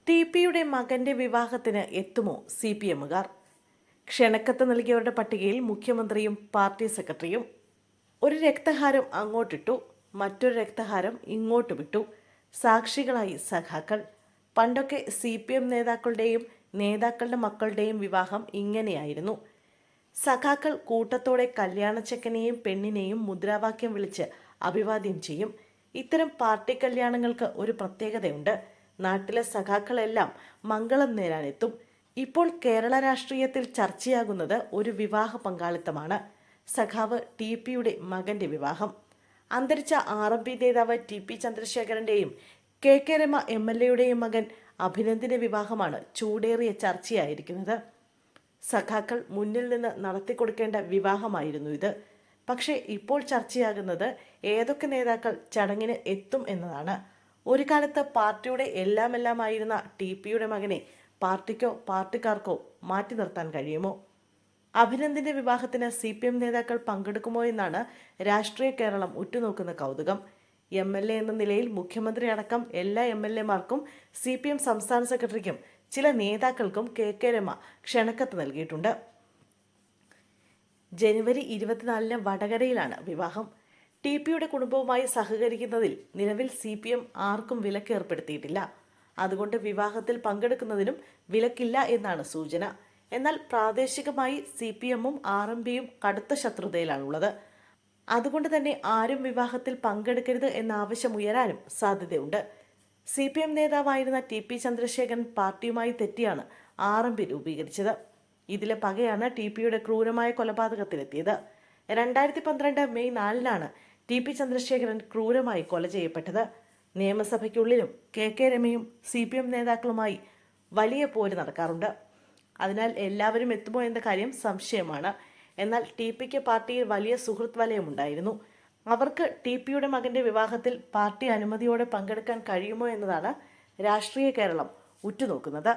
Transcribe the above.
T പിയുടെ മകന്റെ വിവാഹത്തിന് എത്തുമോ CPM-കാർ? ക്ഷണക്കത്ത് നൽകിയവരുടെ പട്ടികയിൽ മുഖ്യമന്ത്രിയും പാർട്ടി സെക്രട്ടറിയും. ഒരു രക്തഹാരം അങ്ങോട്ടിട്ടു, മറ്റൊരു രക്തഹാരം ഇങ്ങോട്ട് വിട്ടു. സാക്ഷികളായി സഖാക്കൾ. പണ്ടൊക്കെ CPM നേതാക്കളുടെയും നേതാക്കളുടെ മക്കളുടെയും വിവാഹം ഇങ്ങനെയായിരുന്നു. സഖാക്കൾ കൂട്ടത്തോടെ കല്യാണച്ചക്കനെയും പെണ്ണിനെയും മുദ്രാവാക്യം വിളിച്ച് അഭിവാദ്യം ചെയ്യും. ഇത്തരം പാർട്ടി കല്യാണങ്ങൾക്ക് ഒരു പ്രത്യേകതയുണ്ട്. നാട്ടിലെ സഖാക്കളെല്ലാം മംഗളം നേരാനെത്തും. ഇപ്പോൾ കേരള രാഷ്ട്രീയത്തിൽ ചർച്ചയാകുന്നത് ഒരു വിവാഹ പങ്കാളിത്തമാണ്. സഖാവ് TPയുടെ മകന്റെ വിവാഹം. അന്തരിച്ച RMP നേതാവ് TP ചന്ദ്രശേഖരന്റെയും KK രമ MLAയുടെയും മകൻ അഭിനന്ദിന്റെ വിവാഹമാണ് ചൂടേറിയ ചർച്ചയായിരിക്കുന്നത്. സഖാക്കൾ മുന്നിൽ നിന്ന് നടത്തിക്കൊടുക്കേണ്ട വിവാഹമായിരുന്നു ഇത്. പക്ഷേ ഇപ്പോൾ ചർച്ചയാകുന്നത് ഏതൊക്കെ നേതാക്കൾ ചടങ്ങിന് എത്തും എന്നതാണ്. ഒരു കാലത്ത് പാർട്ടിയുടെ എല്ലാമായിരുന്ന TPയുടെ മകനെ പാർട്ടിക്കോ പാർട്ടിക്കാർക്കോ മാറ്റി നിർത്താൻ കഴിയുമോ? അഭിനന്ദിന്റെ വിവാഹത്തിന് CPM നേതാക്കൾ പങ്കെടുക്കുമോ എന്നാണ് രാഷ്ട്രീയ കേരളം ഉറ്റുനോക്കുന്ന കൗതുകം. MLA എന്ന നിലയിൽ മുഖ്യമന്ത്രി അടക്കം എല്ലാ MLAമാർക്കും CPM സംസ്ഥാന സെക്രട്ടറിക്കും ചില നേതാക്കൾക്കും KK രമ ക്ഷണക്കത്ത് നൽകിയിട്ടുണ്ട്. ജനുവരി 24 വടകരയിലാണ് വിവാഹം. TPയുടെ കുടുംബവുമായി സഹകരിക്കുന്നതിൽ നിലവിൽ CPM ആർക്കും വിലക്ക് ഏർപ്പെടുത്തിയിട്ടില്ല. അതുകൊണ്ട് വിവാഹത്തിൽ പങ്കെടുക്കുന്നതിനും വിലക്കില്ല എന്നാണ് സൂചന. എന്നാൽ പ്രാദേശികമായി CPM-ഉം RMPയും കടുത്ത ശത്രുതയിലാണുള്ളത്. അതുകൊണ്ട് തന്നെ ആരും വിവാഹത്തിൽ പങ്കെടുക്കരുത് എന്ന ആവശ്യം ഉയരാനും സാധ്യതയുണ്ട്. CPM നേതാവായിരുന്ന TP ചന്ദ്രശേഖരൻ പാർട്ടിയുമായി തെറ്റിയാണ് RMP രൂപീകരിച്ചത്. ഇതിലെ പകയാണ് TPയുടെ ക്രൂരമായ കൊലപാതകത്തിലെത്തിയത്. 2012 മെയ് 4-നാണ് TP ചന്ദ്രശേഖരൻ ക്രൂരമായി കൊല ചെയ്യപ്പെട്ടത്. നിയമസഭയ്ക്കുള്ളിലും KK രമയും CPM നേതാക്കളുമായി വലിയ പോര് നടക്കാറുണ്ട്. അതിനാൽ എല്ലാവരും എത്തുമോ എന്ന കാര്യം സംശയമാണ്. എന്നാൽ TPക്ക് പാർട്ടിയിൽ വലിയ സുഹൃത്ത് വലയമുണ്ടായിരുന്നു. അവർക്ക് TPയുടെ മകന്റെ വിവാഹത്തിൽ പാർട്ടി അനുമതിയോടെ പങ്കെടുക്കാൻ കഴിയുമോ എന്നതാണ് രാഷ്ട്രീയ കേരളം ഉറ്റുനോക്കുന്നത്.